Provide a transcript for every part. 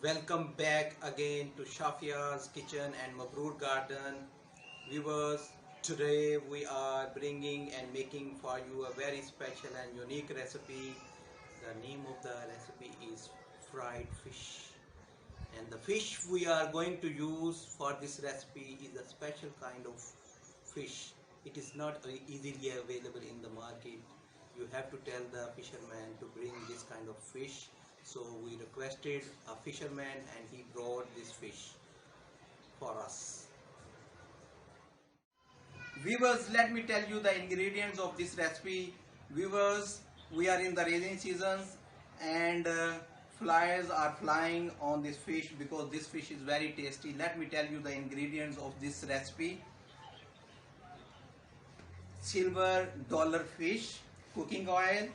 Welcome back again to Shafia's Kitchen and Mabroor Garden. Viewers, today we are bringing and making for you a very special and unique recipe. The name of the recipe is fried fish. And the fish we are going to use for this recipe is a special kind of fish. It is not easily available in the market. You have to tell the fisherman to bring this kind of fish. So we requested a fisherman and he brought this fish for us. Viewers, let me tell you the ingredients of this recipe. Viewers, we are in the rainy seasons and flies are flying on this fish because this fish is very tasty. Let me tell you the ingredients of this recipe. Silver dollar fish, cooking oil,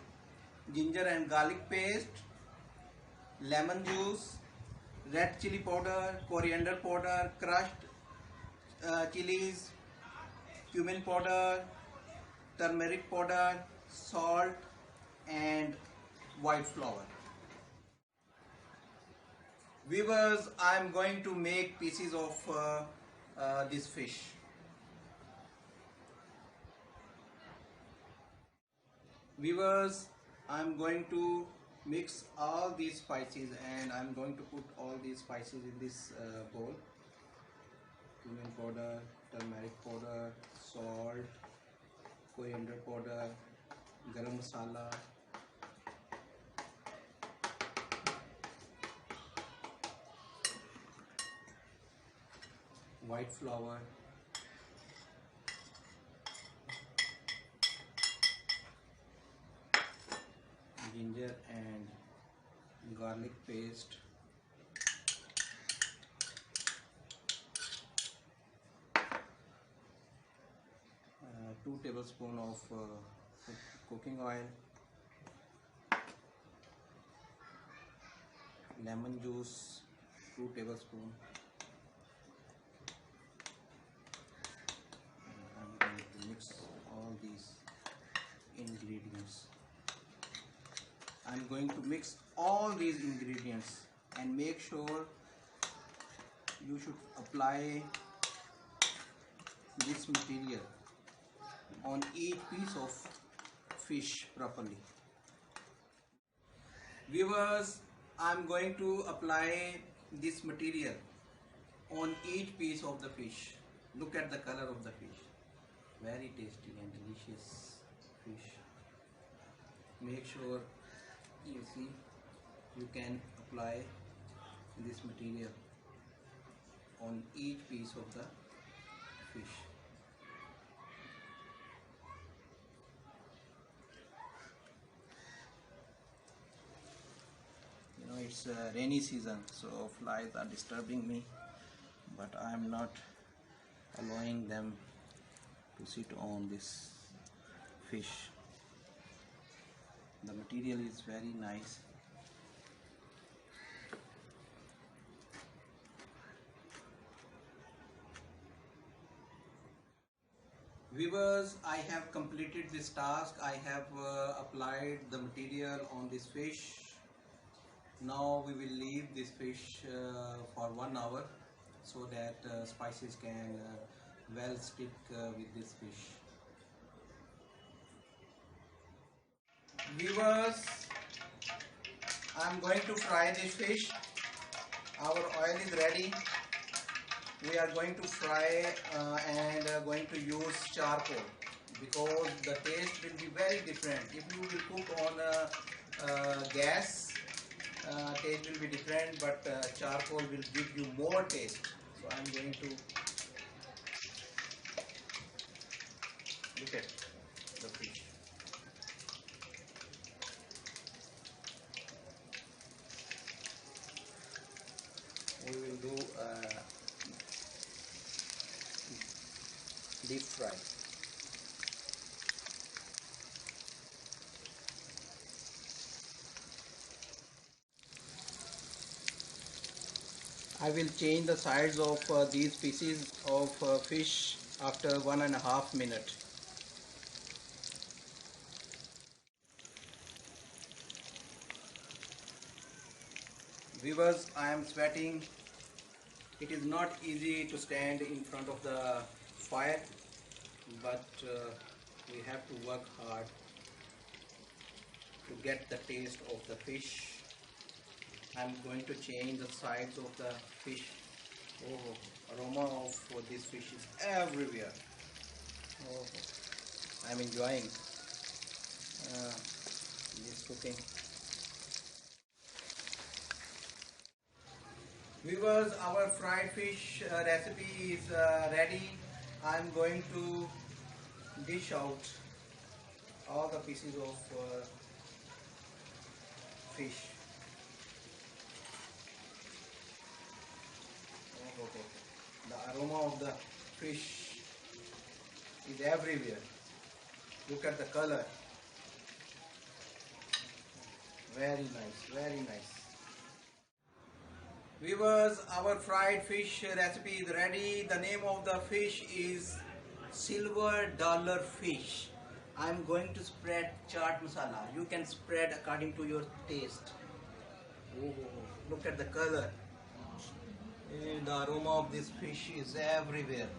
ginger and garlic paste, lemon juice, red chili powder, coriander powder, crushed chilies, cumin powder, turmeric powder, salt and white flour. Viewers, I am going to make pieces of this fish. Viewers, I am going to mix all these spices and I am going to put all these spices in this bowl. Cumin powder, turmeric powder, salt, coriander powder, garam masala, white flour, ginger and garlic paste, 2 tablespoons of cooking oil, lemon juice 2 tablespoons. I'm going to mix all these ingredients. I'm going to mix all these ingredients and make sure you should apply this material on each piece of fish properly. Viewers, I'm going to apply this material on each piece of the fish. Look at the color of the fish. Very tasty and delicious fish. Make sure you see you can apply this material on each piece of the fish. You know, it's a rainy season, so flies are disturbing me, but I am not allowing them to sit on this fish. The material is very nice. Viewers, I have completed this task. I have applied the material on this fish. Now we will leave this fish for 1 hour so that spices can well stick with this fish. Viewers, I am going to fry this fish. Our oil is ready. We are going to fry and going to use charcoal because the taste will be very different. If you will cook on gas, taste will be different, but charcoal will give you more taste. So I am going to look at the fish. We will do deep fry. I will change the sides of these pieces of fish after 1.5 minutes. Viewers, I am sweating. It is not easy to stand in front of the fire, but we have to work hard to get the taste of the fish. I'm going to change the sides of the fish. Oh, aroma of this fish is everywhere. Oh, I'm enjoying this cooking. Viewers, our fried fish recipe is ready. I'm going to dish out all the pieces of fish. Oh, the aroma of the fish is everywhere. Look at the color. Very nice, very nice. Viewers, our fried fish recipe is ready. The name of the fish is silver dollar fish. I'm going to spread chaat masala. You can spread according to your taste. Oh, look at the color. The aroma of this fish is everywhere.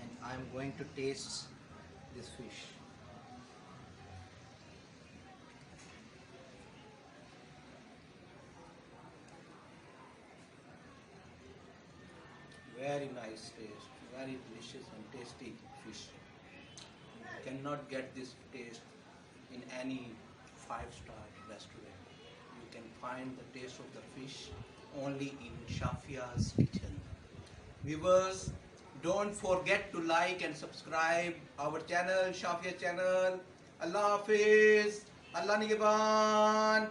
And I'm going to taste this fish. Very nice taste, very delicious and tasty fish. You cannot get this taste in any 5-star restaurant. You can find the taste of the fish only in Shafia's kitchen. Viewers, don't forget to like and subscribe our channel, Shafia channel. Allah Hafiz, Allah Nigaban.